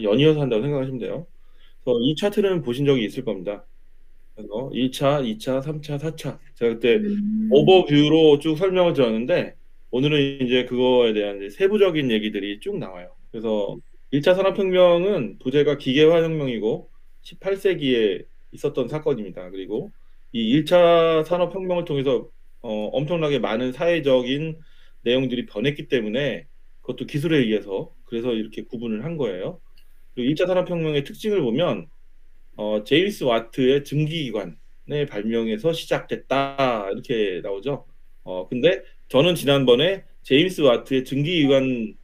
연이어서 한다고 생각하시면 돼요. 그래서 이 차트는 보신 적이 있을 겁니다. 그래서 1차, 2차, 3차, 4차. 제가 그때 음. 오버뷰로 쭉 설명을 드렸는데 오늘은 이제 그거에 대한 이제 세부적인 얘기들이 쭉 나와요. 그래서 1차 산업혁명은 부제가 기계화혁명이고 18세기에 있었던 사건입니다. 그리고 이 1차 산업혁명을 통해서 엄청나게 많은 사회적인 내용들이 변했기 때문에 그것도 기술에 의해서 그래서 이렇게 구분을 한 거예요. 그리고 1차 산업혁명의 특징을 보면 제임스 와트의 증기기관의 발명에서 시작됐다 이렇게 나오죠. 근데 저는 지난번에 제임스 와트의 증기기관에서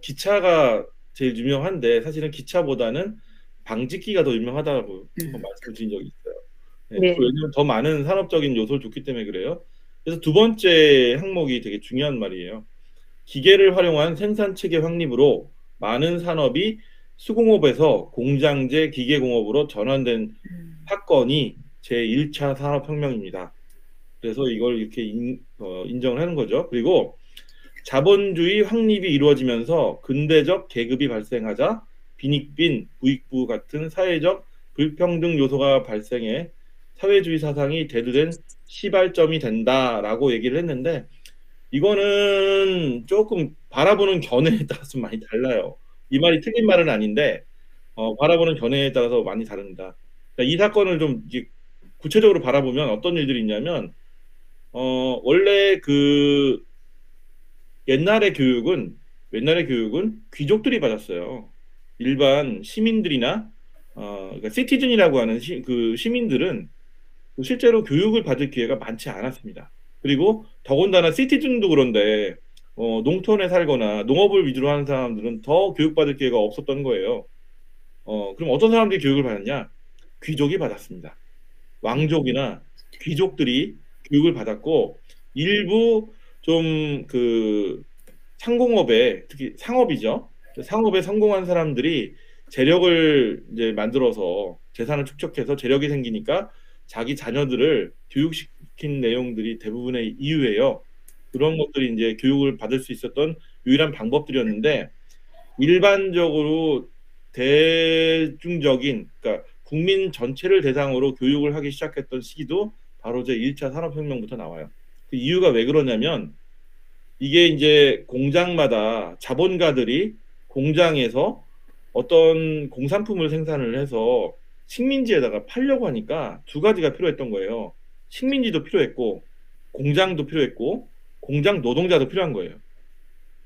기차가 제일 유명한데 사실은 기차보다는 방직기가 더 유명하다고 한번 음. 말씀을 드린 적이 있어요. 네, 그 네. 왜냐면 더 많은 산업적인 요소를 줬기 때문에 그래요. 그래서 두 번째 항목이 되게 중요한 말이에요. 기계를 활용한 생산 체계 확립으로 많은 산업이 수공업에서 공장제 기계공업으로 전환된 음. 사건이 제1차 산업혁명입니다. 그래서 이걸 이렇게 인정을 하는 거죠. 그리고 자본주의 확립이 이루어지면서 근대적 계급이 발생하자 빈익빈, 부익부 같은 사회적 불평등 요소가 발생해 사회주의 사상이 대두된 시발점이 된다라고 얘기를 했는데 이거는 조금 바라보는 견해에 따라서 많이 달라요. 이 말이 틀린 말은 아닌데 바라보는 견해에 따라서 많이 다릅니다. 그러니까 이 사건을 좀 이제 구체적으로 바라보면 어떤 일들이 있냐면 원래 그 옛날의 교육은 귀족들이 받았어요. 일반 시민들이나 그러니까 시티즌이라고 하는 그 시민들은 실제로 교육을 받을 기회가 많지 않았습니다. 그리고 더군다나 시티즌도 그런데 농촌에 살거나 농업을 위주로 하는 사람들은 더 교육받을 기회가 없었던 거예요. 그럼 어떤 사람들이 교육을 받았냐? 귀족이 받았습니다. 왕족이나 귀족들이 교육을 받았고 일부 좀 그 상공업에 특히 상업이죠. 상업에 성공한 사람들이 재력을 이제 만들어서 재산을 축적해서 재력이 생기니까 자기 자녀들을 교육시킨 내용들이 대부분의 이유예요. 그런 것들이 이제 교육을 받을 수 있었던 유일한 방법들이었는데 일반적으로 대중적인 그러니까 국민 전체를 대상으로 교육을 하기 시작했던 시기도 바로 제 1차 산업혁명부터 나와요. 그 이유가 왜 그러냐면 이게 이제 공장마다 자본가들이 공장에서 어떤 공산품을 생산을 해서 식민지에다가 팔려고 하니까 두 가지가 필요했던 거예요. 식민지도 필요했고 공장도 필요했고 공장 노동자도 필요한 거예요.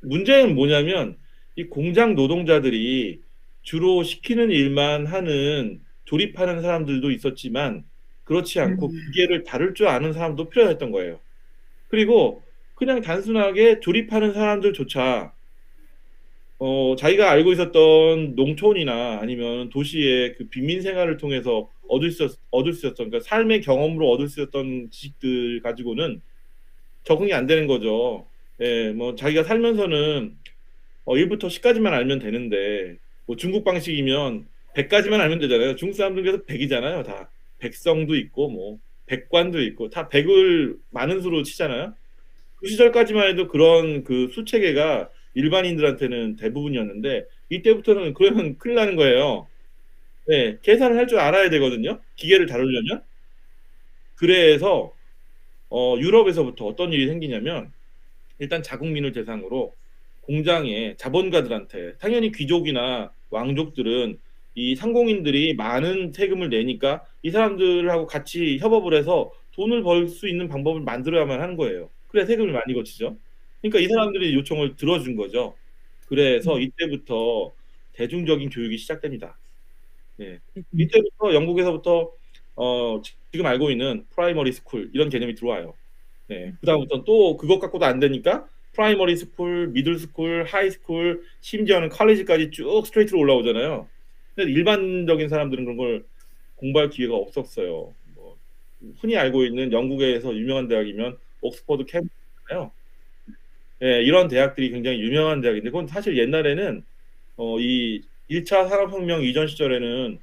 문제는 뭐냐면 이 공장 노동자들이 주로 시키는 일만 하는 조립하는 사람들도 있었지만 그렇지 않고 음. 기계를 다룰 줄 아는 사람도 필요했던 거예요. 그리고 그냥 단순하게 조립하는 사람들조차 자기가 알고 있었던 농촌이나 아니면 도시의 그 빈민 생활을 통해서 얻을 수 있었던 그러니까 삶의 경험으로 얻을 수 있었던 지식들 가지고는 적응이 안 되는 거죠. 예, 뭐 자기가 살면서는 1부터 10까지만 알면 되는데 뭐 중국 방식이면 100까지만 알면 되잖아요. 중국 사람들께서 100이잖아요. 다 백성도 있고 뭐 백관도 있고 다 100을 많은 수로 치잖아요. 그 시절까지만 해도 그런 그 수체계가 일반인들한테는 대부분이었는데 이때부터는 그러면 큰일 나는 거예요. 네, 계산을 할 줄 알아야 되거든요. 기계를 다루려면. 그래서 유럽에서부터 어떤 일이 생기냐면 일단 자국민을 대상으로 공장에 자본가들한테 당연히 귀족이나 왕족들은 이 상공인들이 많은 세금을 내니까 이 사람들하고 같이 협업을 해서 돈을 벌 수 있는 방법을 만들어야만 하는 거예요. 그래 세금을 많이 거치죠. 그러니까 이 사람들의 요청을 들어준 거죠. 그래서 이때부터 대중적인 교육이 시작됩니다. 예. 이때부터 영국에서부터 지금 알고 있는 프라이머리 스쿨 이런 개념이 들어와요. 네. 그다음부터 또 그것 갖고도 안 되니까 프라이머리 스쿨, 미들 스쿨, 하이 스쿨, 심지어는 칼리지까지 쭉 스트레이트로 올라오잖아요. 근데 일반적인 사람들은 그런 걸 공부할 기회가 없었어요. 뭐 흔히 알고 있는 영국에서 유명한 대학이면 옥스퍼드 캠브리지잖아요. 예, 이런 대학들이 굉장히 유명한 대학인데 그건 사실 옛날에는 이 1차 산업혁명 이전 시절에는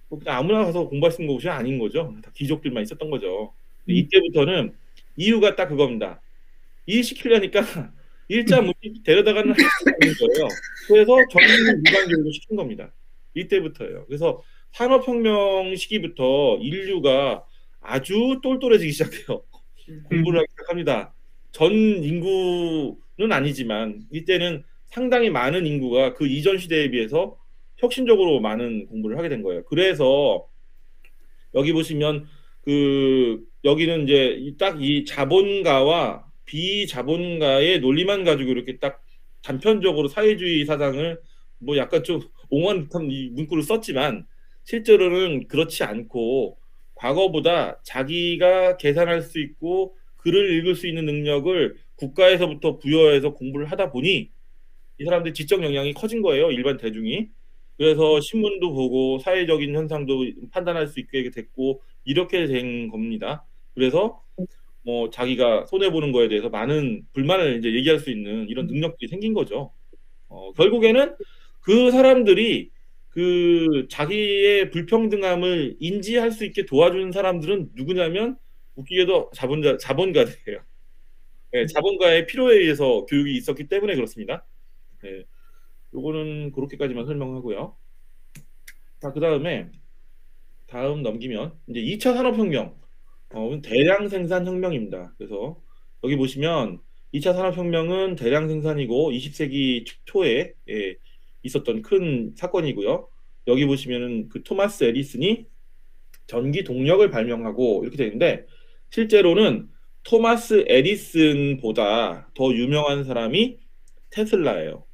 뭐 그냥 아무나 가서 공부할 수 있는 곳이 아닌 거죠. 다 귀족들만 있었던 거죠. 이때부터는 이유가 딱 그겁니다. 일 시키려니까 일자 무식 데려다가는 할 수가 없는 거예요. 그래서 전민을 무관교육을 시킨 겁니다. 이때부터예요. 그래서 산업혁명 시기부터 인류가 아주 똘똘해지기 시작해요. 공부를 하기 시작합니다. 전 인구는 아니지만 이때는 상당히 많은 인구가 그 이전 시대에 비해서 혁신적으로 많은 공부를 하게 된 거예요. 그래서 여기 보시면 그 여기는 이제 딱 이 자본가와 비자본가의 논리만 가지고 이렇게 딱 단편적으로 사회주의 사상을 뭐 약간 좀 옹호한 듯한 이 문구를 썼지만 실제로는 그렇지 않고 과거보다 자기가 계산할 수 있고 글을 읽을 수 있는 능력을 국가에서부터 부여해서 공부를 하다 보니 이 사람들 지적 역량이 커진 거예요. 일반 대중이. 그래서 신문도 보고 사회적인 현상도 판단할 수 있게 됐고 이렇게 된 겁니다. 그래서 뭐 자기가 손해 보는 거에 대해서 많은 불만을 이제 얘기할 수 있는 이런 능력들이 생긴 거죠. 결국에는 그 사람들이 그 자기의 불평등함을 인지할 수 있게 도와주는 사람들은 누구냐면 웃기게도 자본가들이에요. 네, 자본가의 필요에 의해서 교육이 있었기 때문에 그렇습니다. 네, 요거는 그렇게까지만 설명하고요. 자, 그다음에 다음 넘기면 이제 2차 산업혁명, 대량 생산 혁명입니다. 그래서 여기 보시면 2차 산업혁명은 대량 생산이고 20세기 초에 있었던 큰 사건이고요. 여기 보시면은 그 토마스 에디슨이 전기 동력을 발명하고 이렇게 되는데 실제로는 토마스 에디슨보다 더 유명한 사람이 테슬라예요.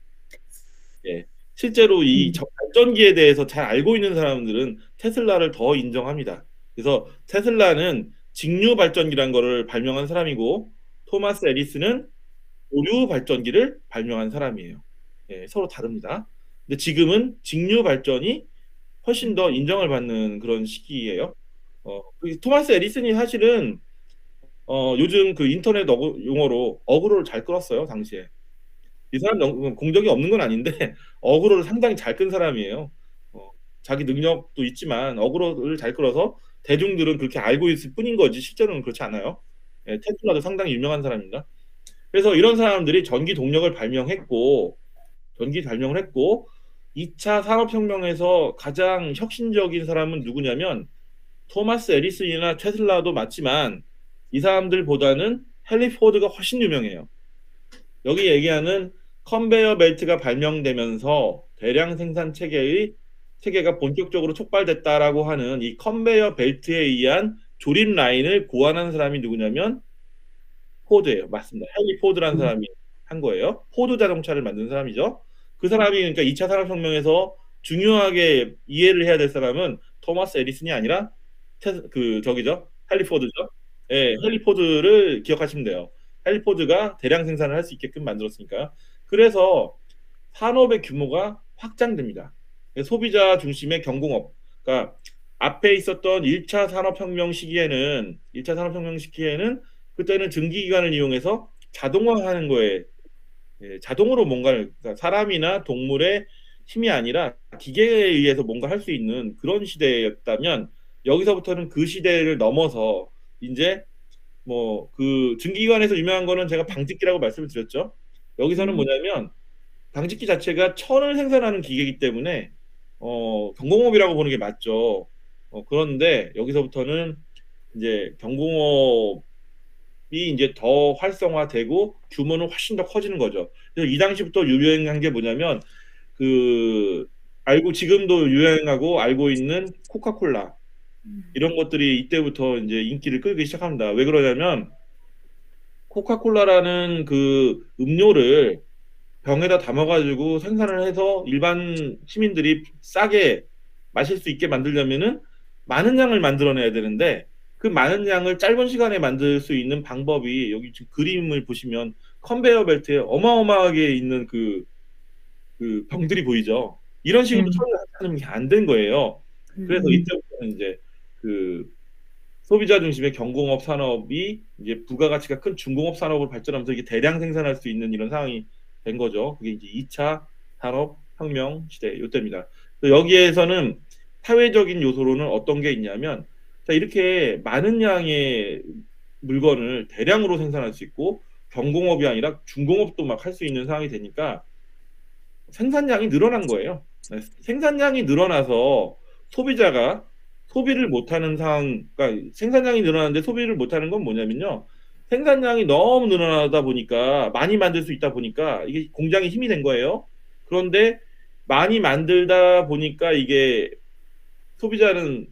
예. 실제로 이 발전기에 대해서 잘 알고 있는 사람들은 테슬라를 더 인정합니다. 그래서 테슬라는 직류 발전기란 거를 발명한 사람이고 토마스 에디슨은 오류 발전기를 발명한 사람이에요. 예, 서로 다릅니다. 근데 지금은 직류 발전이 훨씬 더 인정을 받는 그런 시기예요. 그 토마스 에디슨이 사실은 요즘 그 인터넷 용어로 어그로를 잘 끌었어요, 당시에. 이 사람 공적이 없는 건 아닌데 어그로를 상당히 잘 끈 사람이에요. 어, 자기 능력도 있지만 어그로를 잘 끌어서 대중들은 그렇게 알고 있을 뿐인 거지 실제로는 그렇지 않아요. 예, 테슬라도 상당히 유명한 사람입니다. 그래서 이런 사람들이 전기 발명을 했고 2차 산업혁명에서 가장 혁신적인 사람은 누구냐면 토마스 에디슨이나 테슬라도 맞지만 이 사람들보다는 헨리 포드가 훨씬 유명해요. 여기 얘기하는 컨베이어 벨트가 발명되면서 대량 생산 체계가 본격적으로 촉발됐다라고 하는 이 컨베이어 벨트에 의한 조립 라인을 고안한 사람이 누구냐면 포드예요. 맞습니다. 헨리 포드라는 사람이 한 거예요. 포드 자동차를 만든 사람이죠. 그 사람이 그러니까 2차 산업혁명에서 중요하게 이해를 해야 될 사람은 토마스 에디슨이 아니라 저기죠. 헨리 포드죠. 예, 헨리 포드를 기억하시면 돼요. 헨리 포드가 대량 생산을 할 수 있게끔 만들었으니까요. 그래서 산업의 규모가 확장됩니다. 소비자 중심의 경공업. 그러니까 앞에 있었던 1차 산업혁명 시기에는 그때는 증기기관을 이용해서 자동화하는 거에 자동으로 뭔가를 그러니까 사람이나 동물의 힘이 아니라 기계에 의해서 뭔가 할 수 있는 그런 시대였다면 여기서부터는 그 시대를 넘어서 이제 뭐 그 증기기관에서 유명한 거는 제가 방직기라고 말씀을 드렸죠. 여기서는 뭐냐면 방직기 자체가 천을 생산하는 기계이기 때문에 경공업이라고 보는 게 맞죠. 그런데 여기서부터는 이제 경공업이 이제 더 활성화되고 규모는 훨씬 더 커지는 거죠. 그래서 이 당시부터 유행한 게 뭐냐면 그 지금도 유행하고 알고 있는 코카콜라 이런 것들이 이때부터 이제 인기를 끌기 시작합니다. 왜 그러냐면 코카콜라라는 그 음료를 병에다 담아가지고 생산을 해서 일반 시민들이 싸게 마실 수 있게 만들려면은 많은 양을 만들어내야 되는데 그 많은 양을 짧은 시간에 만들 수 있는 방법이 여기 지금 그림을 보시면 컨베이어 벨트에 어마어마하게 있는 그 병들이 보이죠. 이런 식으로 처리하는 게 안 된 거예요. 그래서 이때부터는 이제 그 소비자 중심의 경공업 산업이 이제 부가가치가 큰 중공업 산업으로 발전하면서 이게 대량 생산할 수 있는 이런 상황이 된 거죠. 그게 이제 2차 산업혁명 시대 이때입니다. 여기에서는 사회적인 요소로는 어떤 게 있냐면 자, 이렇게 많은 양의 물건을 대량으로 생산할 수 있고 경공업이 아니라 중공업도 막 할 수 있는 상황이 되니까 생산량이 늘어난 거예요. 네, 생산량이 늘어나서 소비자가 소비를 못하는 상황, 그러니까 생산량이 늘어나는데 소비를 못하는 건 뭐냐면요. 생산량이 너무 늘어나다 보니까 많이 만들 수 있다 보니까 이게 공장의 힘이 된 거예요. 그런데 많이 만들다 보니까 이게 소비자는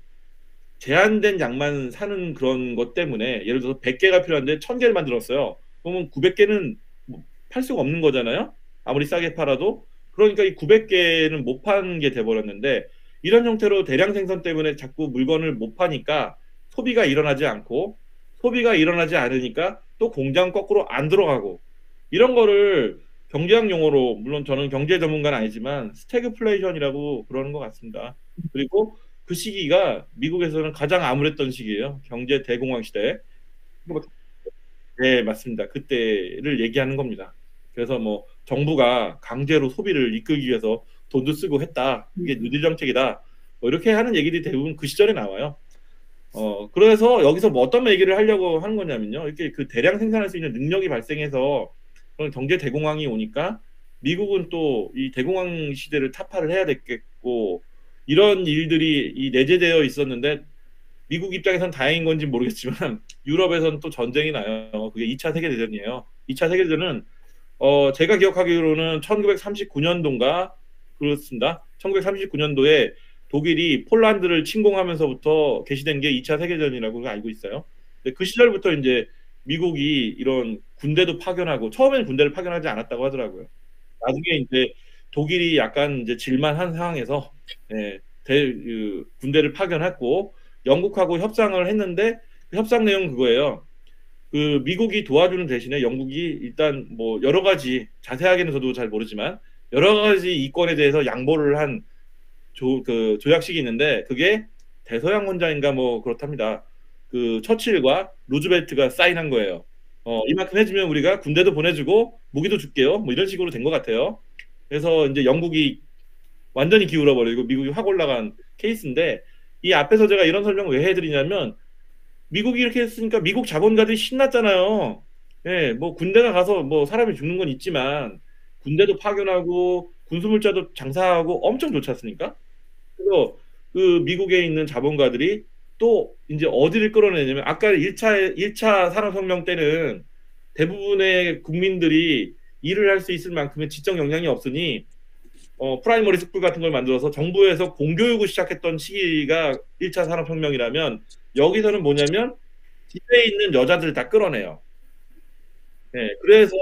제한된 양만 사는 그런 것 때문에 예를 들어서 100개가 필요한데 1000개를 만들었어요. 그러면 900개는 팔 수가 없는 거잖아요. 아무리 싸게 팔아도. 그러니까 이 900개는 못 파는 게 돼버렸는데 이런 형태로 대량 생산 때문에 자꾸 물건을 못 파니까 소비가 일어나지 않고 소비가 일어나지 않으니까 또 공장 거꾸로 안 들어가고 이런 거를 경제학 용어로 물론 저는 경제 전문가는 아니지만 스태그플레이션이라고 그러는 것 같습니다. 그리고 그 시기가 미국에서는 가장 암울했던 시기예요. 경제 대공황 시대. 네, 맞습니다. 그때를 얘기하는 겁니다. 그래서 뭐 정부가 강제로 소비를 이끌기 위해서 돈도 쓰고 했다. 이게 뉴딜 정책이다. 뭐 이렇게 하는 얘기들이 대부분 그 시절에 나와요. 그래서 여기서 뭐 어떤 얘기를 하려고 하는 거냐면요. 이렇게 그 대량 생산할 수 있는 능력이 발생해서 그런 경제 대공황이 오니까 미국은 또 이 대공황 시대를 타파를 해야 됐겠고 이런 일들이 이 내재되어 있었는데 미국 입장에선 다행인 건지 모르겠지만 유럽에서는 또 전쟁이 나요. 그게 2차 세계대전이에요. 2차 세계대전은 제가 기억하기로는 1939년도인가 그렇습니다. 1939년도에 독일이 폴란드를 침공하면서부터 개시된 게 2차 세계대전이라고 알고 있어요. 근데 그 시절부터 이제 미국이 이런 군대도 파견하고 처음에는 군대를 파견하지 않았다고 하더라고요. 나중에 이제 독일이 약간 이제 질만한 상황에서 예, 군대를 파견했고 영국하고 협상을 했는데 그 협상 내용은 그거예요. 그 미국이 도와주는 대신에 영국이 일단 뭐 여러 가지 자세하게는 저도 잘 모르지만 여러 가지 이권에 대해서 양보를 한 그 조약식이 있는데 그게 대서양 혼자인가 뭐 그렇답니다. 그 처칠과 루즈벨트가 사인한 거예요. 이만큼 해주면 우리가 군대도 보내주고 무기도 줄게요. 뭐 이런 식으로 된 것 같아요. 그래서 이제 영국이 완전히 기울어 버리고 미국이 확 올라간 케이스인데 이 앞에서 제가 이런 설명 왜 해드리냐면 미국이 이렇게 했으니까 미국 자본가들이 신났잖아요. 예, 뭐 군대가 가서 뭐 사람이 죽는 건 있지만 군대도 파견하고 군수물자도 장사하고 엄청 좋지 않습니까? 그래서 그 미국에 있는 자본가들이 또 이제 어디를 끌어내냐면 아까 1차 산업혁명 때는 대부분의 국민들이 일을 할 수 있을 만큼의 지적 역량이 없으니 프라이머리 스쿨 같은 걸 만들어서 정부에서 공교육을 시작했던 시기가 1차 산업혁명이라면 여기서는 뭐냐면 집에 있는 여자들 다 끌어내요. 네, 그래서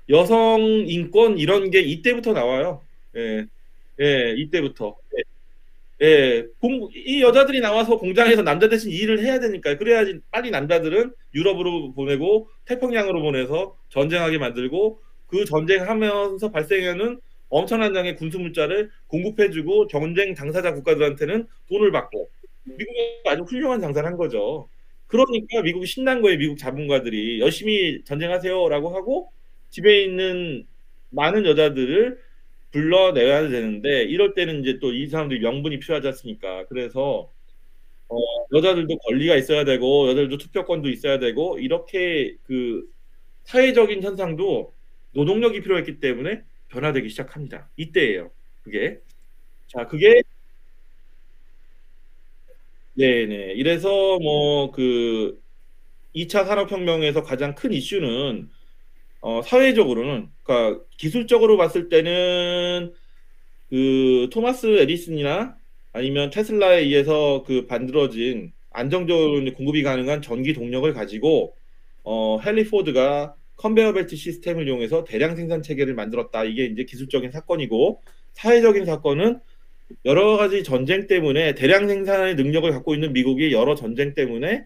여성 인권 이런 게 이때부터 나와요. 예, 예, 이때부터. 예, 이 여자들이 나와서 공장에서 남자 대신 일을 해야 되니까요. 그래야지 빨리 남자들은 유럽으로 보내고 태평양으로 보내서 전쟁하게 만들고 그 전쟁하면서 발생하는 엄청난 양의 군수 물자를 공급해주고 전쟁 당사자 국가들한테는 돈을 받고 미국이 아주 훌륭한 장사를 한 거죠. 그러니까 미국이 신난 거예요. 미국 자본가들이 열심히 전쟁하세요라고 하고 집에 있는 많은 여자들을 불러내야 되는데 이럴 때는 이제 또 이 사람들이 명분이 필요하지 않습니까? 그래서 어, 여자들도 권리가 있어야 되고 여자들도 투표권도 있어야 되고 이렇게 그 사회적인 현상도 노동력이 필요했기 때문에 변화되기 시작합니다. 이때예요. 그게 그게 네네. 이래서 뭐 그 2차 산업혁명에서 가장 큰 이슈는 사회적으로는 그러니까 기술적으로 봤을 때는 그 토마스 에디슨이나 아니면 테슬라에 의해서 그 만들어진 안정적으로 공급이 가능한 전기 동력을 가지고 헨리 포드가 컨베어 벨트 시스템을 이용해서 대량 생산 체계를 만들었다. 이게 이제 기술적인 사건이고 사회적인 사건은 여러 가지 전쟁 때문에 대량 생산의 능력을 갖고 있는 미국이 여러 전쟁 때문에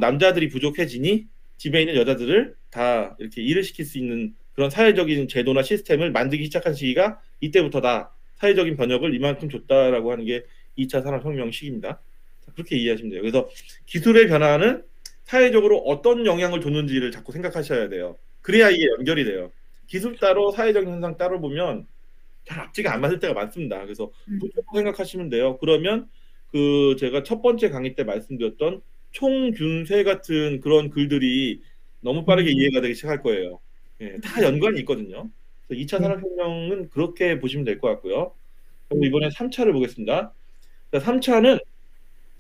남자들이 부족해지니 집에 있는 여자들을 다 이렇게 일을 시킬 수 있는 그런 사회적인 제도나 시스템을 만들기 시작한 시기가 이때부터다. 사회적인 번역을 이만큼 줬다라고 하는 게 2차 산업혁명 시기입니다. 그렇게 이해하시면 돼요. 그래서 기술의 변화는 사회적으로 어떤 영향을 줬는지를 자꾸 생각하셔야 돼요. 그래야 이게 연결이 돼요. 기술 따로 사회적인 현상 따로 보면 잘 앞뒤가 안 맞을 때가 많습니다. 그래서 그렇게 생각하시면 돼요. 그러면 그 제가 첫 번째 강의 때 말씀드렸던 총균세 같은 그런 글들이 너무 빠르게 음, 이해가 되기 시작할 거예요. 예, 다 연관이 있거든요. 그래서 2차 네. 산업혁명은 그렇게 보시면 될 것 같고요. 그리고 음, 이번에 3차를 보겠습니다. 3차는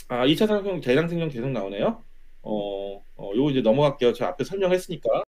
2차 산업혁명 대량 생성 계속 나오네요. 요거 이제 넘어갈게요. 제가 앞에 설명했으니까.